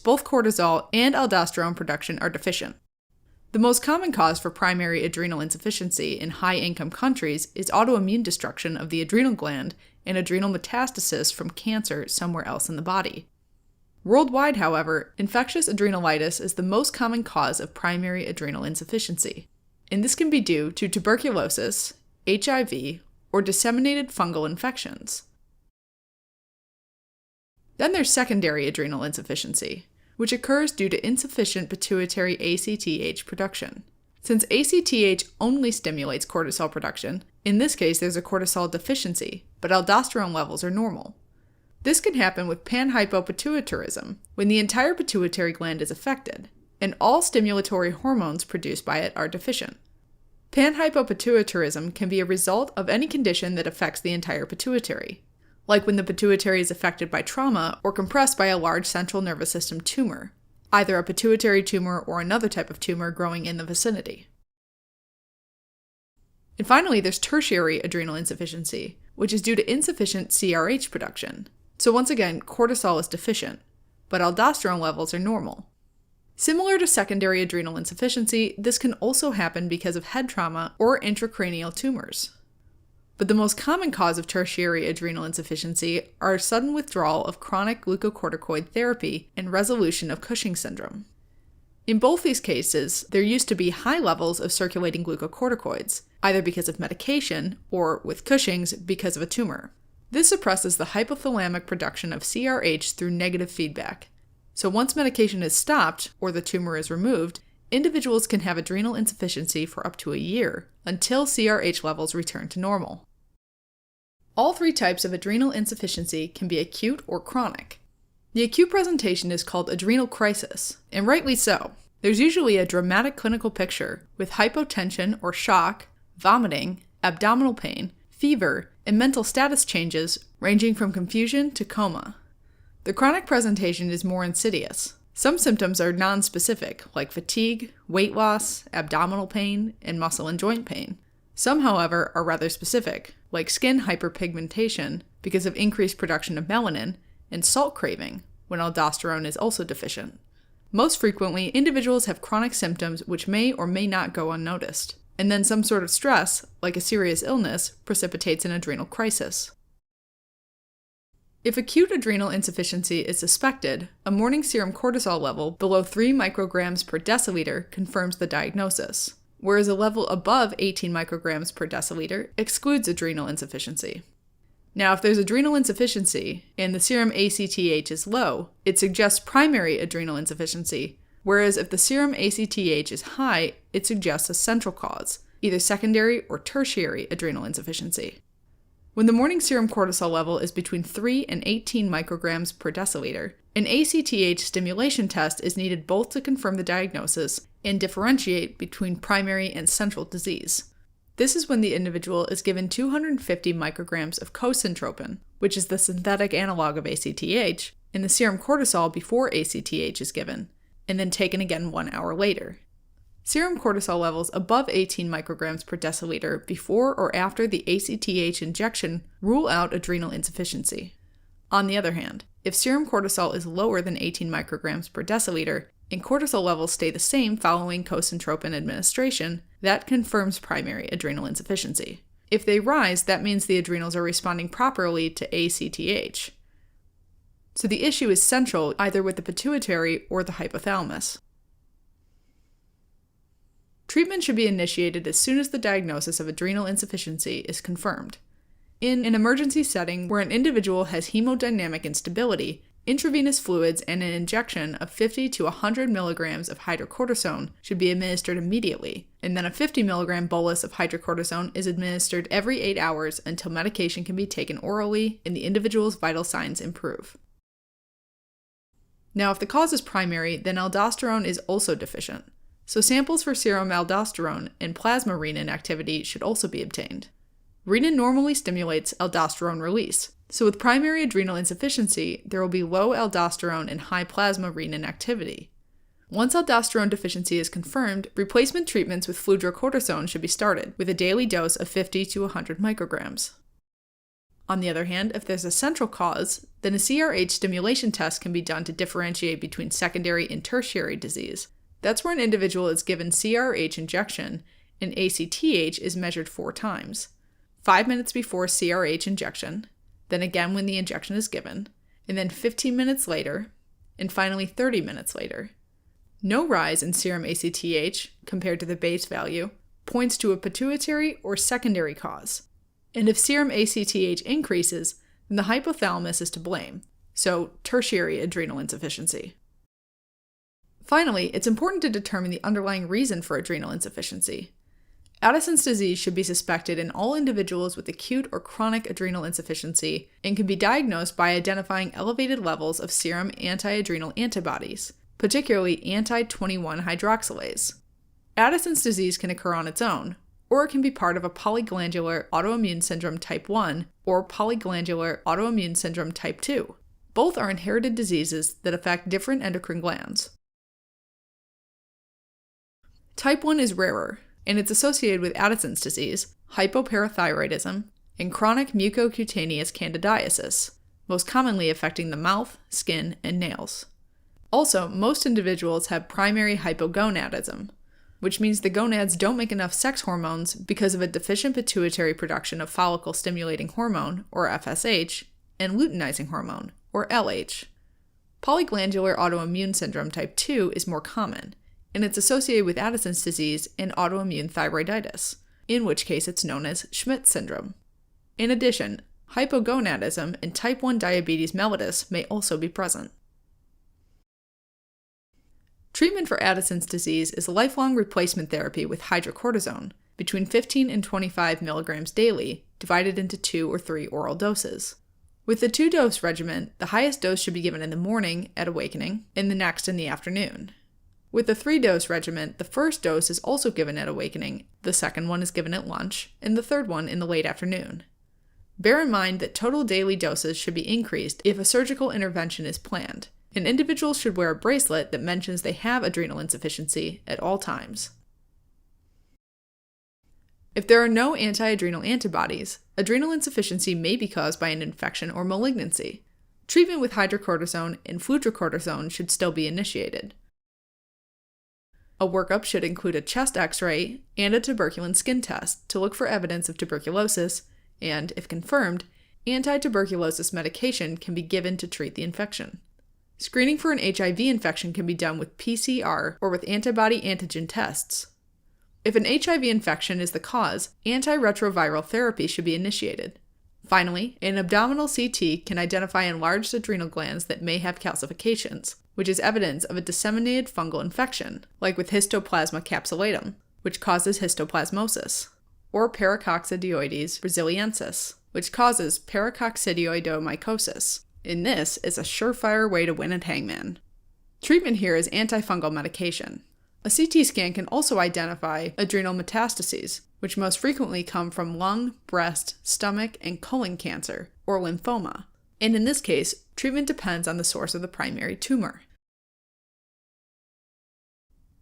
both cortisol and aldosterone production are deficient. The most common cause for primary adrenal insufficiency in high-income countries is autoimmune destruction of the adrenal gland and adrenal metastasis from cancer somewhere else in the body. Worldwide, however, infectious adrenalitis is the most common cause of primary adrenal insufficiency, and this can be due to tuberculosis, HIV, or disseminated fungal infections. Then there's secondary adrenal insufficiency, which occurs due to insufficient pituitary ACTH production. Since ACTH only stimulates cortisol production, in this case there's a cortisol deficiency, but aldosterone levels are normal. This can happen with panhypopituitarism, when the entire pituitary gland is affected, and all stimulatory hormones produced by it are deficient. Panhypopituitarism can be a result of any condition that affects the entire pituitary, like when the pituitary is affected by trauma or compressed by a large central nervous system tumor, either a pituitary tumor or another type of tumor growing in the vicinity. And finally, there's tertiary adrenal insufficiency, which is due to insufficient CRH production. So once again, cortisol is deficient, but aldosterone levels are normal. Similar to secondary adrenal insufficiency, this can also happen because of head trauma or intracranial tumors. But the most common cause of tertiary adrenal insufficiency are sudden withdrawal of chronic glucocorticoid therapy and resolution of Cushing's syndrome. In both these cases, there used to be high levels of circulating glucocorticoids, either because of medication or, with Cushing's, because of a tumor. This suppresses the hypothalamic production of CRH through negative feedback. So once medication is stopped, or the tumor is removed, individuals can have adrenal insufficiency for up to a year, until CRH levels return to normal. All three types of adrenal insufficiency can be acute or chronic. The acute presentation is called adrenal crisis, and rightly so. There's usually a dramatic clinical picture with hypotension or shock, vomiting, abdominal pain, fever, and mental status changes ranging from confusion to coma. The chronic presentation is more insidious. Some symptoms are nonspecific, like fatigue, weight loss, abdominal pain, and muscle and joint pain. Some, however, are rather specific, like skin hyperpigmentation because of increased production of melanin, and salt craving, when aldosterone is also deficient. Most frequently, individuals have chronic symptoms which may or may not go unnoticed, and then some sort of stress, like a serious illness, precipitates an adrenal crisis. If acute adrenal insufficiency is suspected, a morning serum cortisol level below 3 micrograms per deciliter confirms the diagnosis, whereas a level above 18 micrograms per deciliter excludes adrenal insufficiency. Now, if there's adrenal insufficiency and the serum ACTH is low, it suggests primary adrenal insufficiency, whereas if the serum ACTH is high, it suggests a central cause, either secondary or tertiary adrenal insufficiency. When the morning serum cortisol level is between 3 and 18 micrograms per deciliter, an ACTH stimulation test is needed both to confirm the diagnosis and differentiate between primary and central disease. This is when the individual is given 250 micrograms of cosintropin, which is the synthetic analog of ACTH, in the serum cortisol before ACTH is given, and then taken again 1 hour later. Serum cortisol levels above 18 micrograms per deciliter before or after the ACTH injection rule out adrenal insufficiency. On the other hand, if serum cortisol is lower than 18 micrograms per deciliter and cortisol levels stay the same following cosintropin administration, that confirms primary adrenal insufficiency. If they rise, that means the adrenals are responding properly to ACTH. So the issue is central either with the pituitary or the hypothalamus. Treatment should be initiated as soon as the diagnosis of adrenal insufficiency is confirmed. In an emergency setting where an individual has hemodynamic instability, intravenous fluids and an injection of 50 to 100 milligrams of hydrocortisone should be administered immediately, and then a 50 milligram bolus of hydrocortisone is administered every 8 hours until medication can be taken orally and the individual's vital signs improve. Now, if the cause is primary, then aldosterone is also deficient. So samples for serum aldosterone and plasma renin activity should also be obtained. Renin normally stimulates aldosterone release, so with primary adrenal insufficiency, there will be low aldosterone and high plasma renin activity. Once aldosterone deficiency is confirmed, replacement treatments with fludrocortisone should be started, with a daily dose of 50 to 100 micrograms. On the other hand, if there's a central cause, then a CRH stimulation test can be done to differentiate between secondary and tertiary disease. That's where an individual is given CRH injection and ACTH is measured 4 times. 5 minutes before CRH injection, then again when the injection is given, and then 15 minutes later, and finally 30 minutes later. No rise in serum ACTH compared to the base value points to a pituitary or secondary cause. And if serum ACTH increases, then the hypothalamus is to blame, so tertiary adrenal insufficiency. Finally, it's important to determine the underlying reason for adrenal insufficiency. Addison's disease should be suspected in all individuals with acute or chronic adrenal insufficiency and can be diagnosed by identifying elevated levels of serum anti-adrenal antibodies, particularly anti-21 hydroxylase. Addison's disease can occur on its own, or it can be part of a polyglandular autoimmune syndrome type 1 or polyglandular autoimmune syndrome type 2. Both are inherited diseases that affect different endocrine glands. Type 1 is rarer, and it's associated with Addison's disease, hypoparathyroidism, and chronic mucocutaneous candidiasis, most commonly affecting the mouth, skin, and nails. Also, most individuals have primary hypogonadism, which means the gonads don't make enough sex hormones because of a deficient pituitary production of follicle-stimulating hormone, or FSH, and luteinizing hormone, or LH. Polyglandular autoimmune syndrome type 2 is more common, and it's associated with Addison's disease and autoimmune thyroiditis, in which case it's known as Schmidt syndrome. In addition, hypogonadism and type 1 diabetes mellitus may also be present. Treatment for Addison's disease is lifelong replacement therapy with hydrocortisone, between 15 and 25 milligrams daily, divided into 2 or 3 oral doses. With the 2-dose regimen, the highest dose should be given in the morning at awakening, and the next in the afternoon. With the 3-dose regimen, the first dose is also given at awakening, the second one is given at lunch, and the third one in the late afternoon. Bear in mind that total daily doses should be increased if a surgical intervention is planned, and individuals should wear a bracelet that mentions they have adrenal insufficiency at all times. If there are no anti-adrenal antibodies, adrenal insufficiency may be caused by an infection or malignancy. Treatment with hydrocortisone and fludrocortisone should still be initiated. A workup should include a chest x-ray and a tuberculin skin test to look for evidence of tuberculosis, and, if confirmed, anti-tuberculosis medication can be given to treat the infection. Screening for an HIV infection can be done with PCR or with antibody antigen tests. If an HIV infection is the cause, antiretroviral therapy should be initiated. Finally, an abdominal CT can identify enlarged adrenal glands that may have calcifications, which is evidence of a disseminated fungal infection, like with Histoplasma capsulatum, which causes histoplasmosis, or Paracoccidioides brasiliensis, which causes paracoccidioidomycosis. And this is a surefire way to win at Hangman. Treatment here is antifungal medication. A CT scan can also identify adrenal metastases, which most frequently come from lung, breast, stomach, and colon cancer, or lymphoma. And in this case, treatment depends on the source of the primary tumor.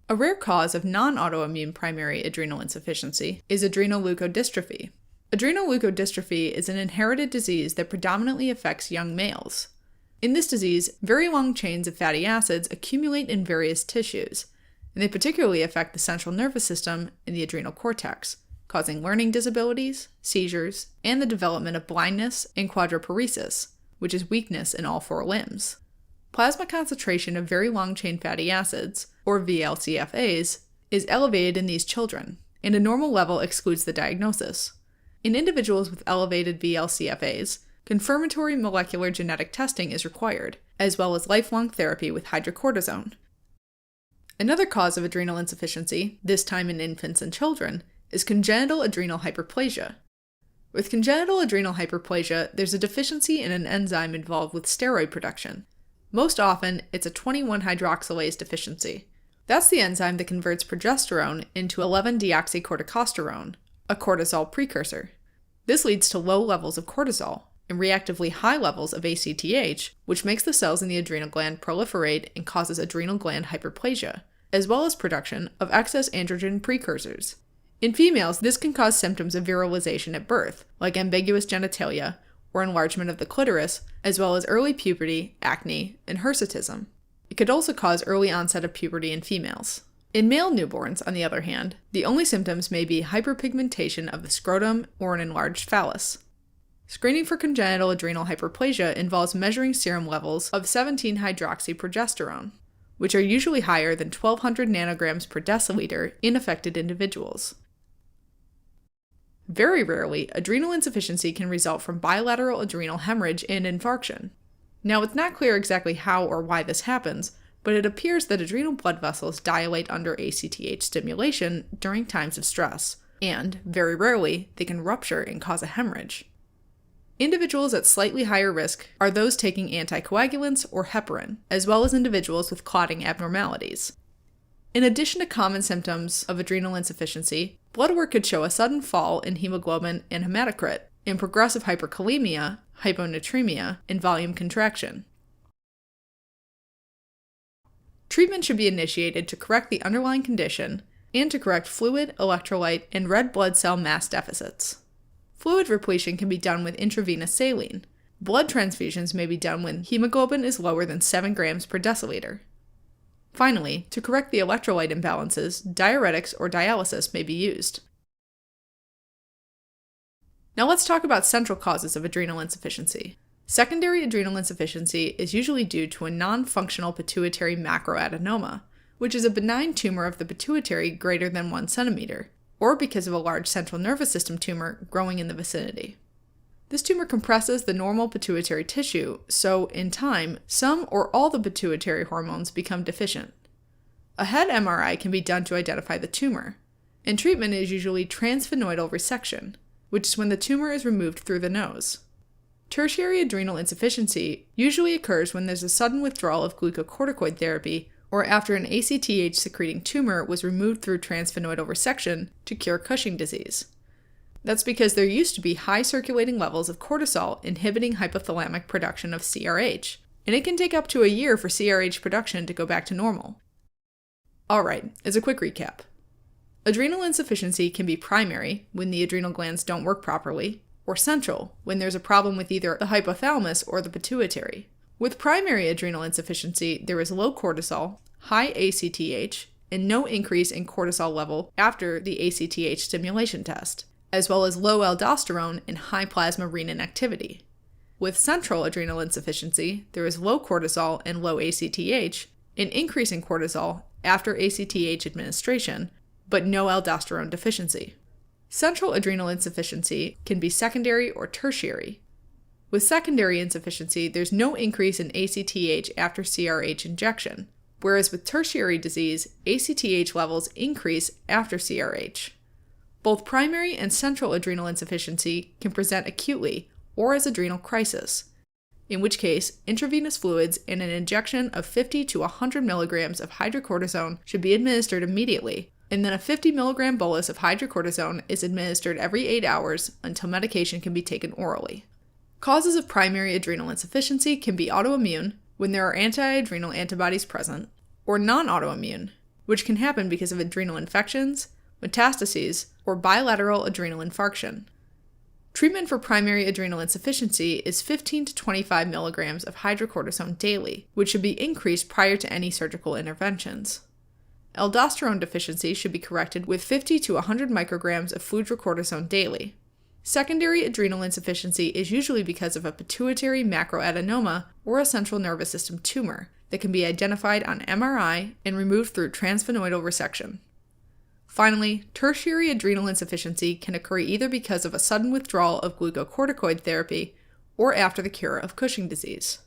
A rare cause of non-autoimmune primary adrenal insufficiency is adrenal leukodystrophy. Adrenal leukodystrophy is an inherited disease that predominantly affects young males. In this disease, very long chains of fatty acids accumulate in various tissues, and they particularly affect the central nervous system and the adrenal cortex, causing learning disabilities, seizures, and the development of blindness and quadriparesis, which is weakness in all 4 limbs. Plasma concentration of very long-chain fatty acids, or VLCFAs, is elevated in these children, and a normal level excludes the diagnosis. In individuals with elevated VLCFAs, confirmatory molecular genetic testing is required, as well as lifelong therapy with hydrocortisone. Another cause of adrenal insufficiency, this time in infants and children, is congenital adrenal hyperplasia. With congenital adrenal hyperplasia, there's a deficiency in an enzyme involved with steroid production. Most often, it's a 21-hydroxylase deficiency. That's the enzyme that converts progesterone into 11-deoxycorticosterone, a cortisol precursor. This leads to low levels of cortisol and reactively high levels of ACTH, which makes the cells in the adrenal gland proliferate and causes adrenal gland hyperplasia, as well as production of excess androgen precursors. In females, this can cause symptoms of virilization at birth, like ambiguous genitalia, or enlargement of the clitoris, as well as early puberty, acne, and hirsutism. It could also cause early onset of puberty in females. In male newborns, on the other hand, the only symptoms may be hyperpigmentation of the scrotum or an enlarged phallus. Screening for congenital adrenal hyperplasia involves measuring serum levels of 17-hydroxyprogesterone, which are usually higher than 1,200 nanograms per deciliter in affected individuals. Very rarely, adrenal insufficiency can result from bilateral adrenal hemorrhage and infarction. Now, it's not clear exactly how or why this happens, but it appears that adrenal blood vessels dilate under ACTH stimulation during times of stress, and, very rarely, they can rupture and cause a hemorrhage. Individuals at slightly higher risk are those taking anticoagulants or heparin, as well as individuals with clotting abnormalities. In addition to common symptoms of adrenal insufficiency, blood work could show a sudden fall in hemoglobin and hematocrit, in progressive hyperkalemia, hyponatremia, and volume contraction. Treatment should be initiated to correct the underlying condition and to correct fluid, electrolyte, and red blood cell mass deficits. Fluid repletion can be done with intravenous saline. Blood transfusions may be done when hemoglobin is lower than 7 grams per deciliter. Finally, to correct the electrolyte imbalances, diuretics or dialysis may be used. Now let's talk about central causes of adrenal insufficiency. Secondary adrenal insufficiency is usually due to a non-functional pituitary macroadenoma, which is a benign tumor of the pituitary greater than 1 centimeter, or because of a large central nervous system tumor growing in the vicinity. This tumor compresses the normal pituitary tissue, so, in time, some or all the pituitary hormones become deficient. A head MRI can be done to identify the tumor, and treatment is usually transsphenoidal resection, which is when the tumor is removed through the nose. Tertiary adrenal insufficiency usually occurs when there's a sudden withdrawal of glucocorticoid therapy or after an ACTH-secreting tumor was removed through transsphenoidal resection to cure Cushing disease. That's because there used to be high circulating levels of cortisol inhibiting hypothalamic production of CRH, and it can take up to a year for CRH production to go back to normal. Alright, as a quick recap. Adrenal insufficiency can be primary, when the adrenal glands don't work properly, or central, when there's a problem with either the hypothalamus or the pituitary. With primary adrenal insufficiency, there is low cortisol, high ACTH, and no increase in cortisol level after the ACTH stimulation test, as well as low aldosterone and high plasma renin activity. With central adrenal insufficiency, there is low cortisol and low ACTH, an increase in cortisol after ACTH administration, but no aldosterone deficiency. Central adrenal insufficiency can be secondary or tertiary. With secondary insufficiency, there's no increase in ACTH after CRH injection, whereas with tertiary disease, ACTH levels increase after CRH. Both primary and central adrenal insufficiency can present acutely or as adrenal crisis, in which case intravenous fluids and an injection of 50 to 100 milligrams of hydrocortisone should be administered immediately, and then a 50 milligram bolus of hydrocortisone is administered every 8 hours until medication can be taken orally. Causes of primary adrenal insufficiency can be autoimmune, when there are anti-adrenal antibodies present, or non-autoimmune, which can happen because of adrenal infections, metastases, or bilateral adrenal infarction. Treatment for primary adrenal insufficiency is 15 to 25 milligrams of hydrocortisone daily, which should be increased prior to any surgical interventions. Aldosterone deficiency should be corrected with 50 to 100 micrograms of fludrocortisone daily. Secondary adrenal insufficiency is usually because of a pituitary macroadenoma or a central nervous system tumor that can be identified on MRI and removed through transsphenoidal resection. Finally, tertiary adrenal insufficiency can occur either because of a sudden withdrawal of glucocorticoid therapy or after the cure of Cushing disease.